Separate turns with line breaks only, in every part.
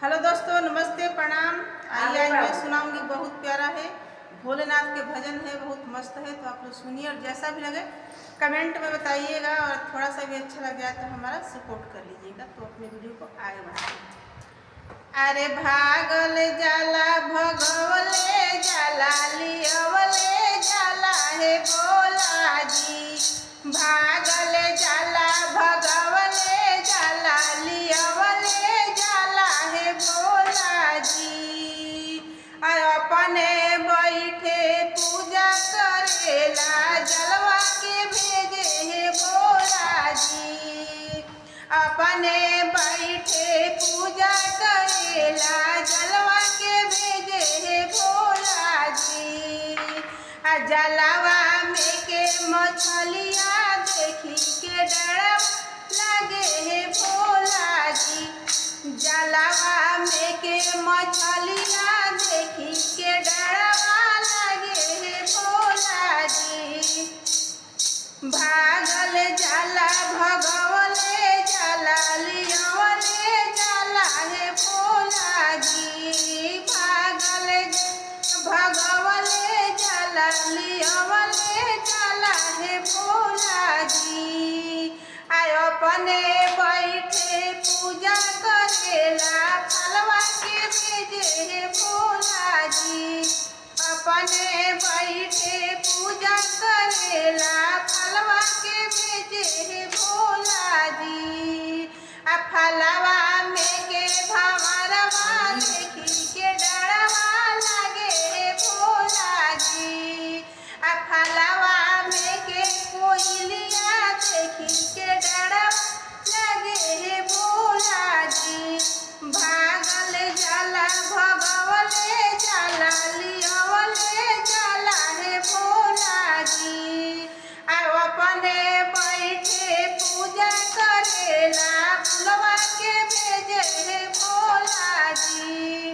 Hello दोस्तों, नमस्ते, प्रणाम। आइए आज मैं सुनाऊंगी, बहुत प्यारा है, भोलेनाथ के भजन है, बहुत मस्त है। तो आप लोग सुनिए और जैसा भी लगे कमेंट में बताइएगा, और थोड़ा सा भी अच्छा लग जाए तो हमारा सपोर्ट कर लीजिएगा। तो अपने वीडियो को आगे बढ़ाइए। अरे भागल जाला भगवले जाला लियवले जाला है भोला जी, भागल जाला भगवले जाला लियवले जाला है भोला जी। अपने बैठे पूजा करेला जलवा के भेजे है भोला जी, अपने बैठे पूजा करेला जलवा के भेजे है भोला जी। जलवा में के मछलियाँ देखी के डर लगे है भोला जी, जलवा में के मछलियाँ देखी के डरवा लगे है भोला जी। भागल जाला भगवले जाला लियवले जाला है भोला जी, भागल भगवले जाला लियवले जाला है भोला जी। आय अपने बैठे पूजा करेला फलवा के भेजे है भोला जी, अपने बैठे पूजा करेला फलवा के भेजे है भोला जी। फलवा में के भंवरवा देखी के डरवा लगे है भोला जी, फलवा में के कोयलिया देखी के डरवा लगे है भोला जी। भागल जाला भगवले जाला लियवले जाला है भोला जी, अपने बैठे पूजा करेला फुलवा के भेजे है भोला जी,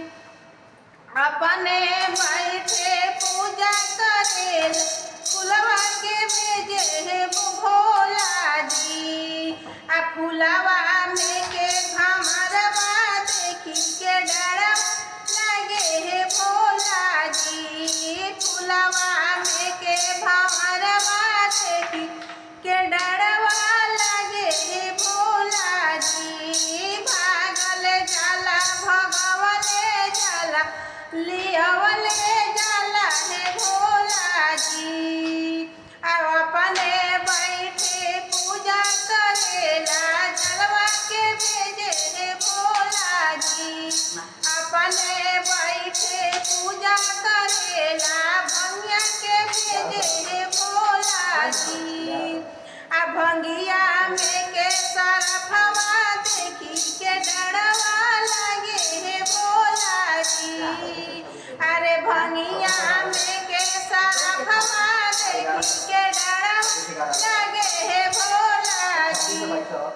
अपने बैठे पूजा करेला फुलवा के भेजे है भोला जी। फुलवा में के भंवरवा देखी के डर लगे है भोला जी, फुलवा में के भंवरवा देखी के डरवा लगे है भोला जी। भागल जाला भगवले जाला लिया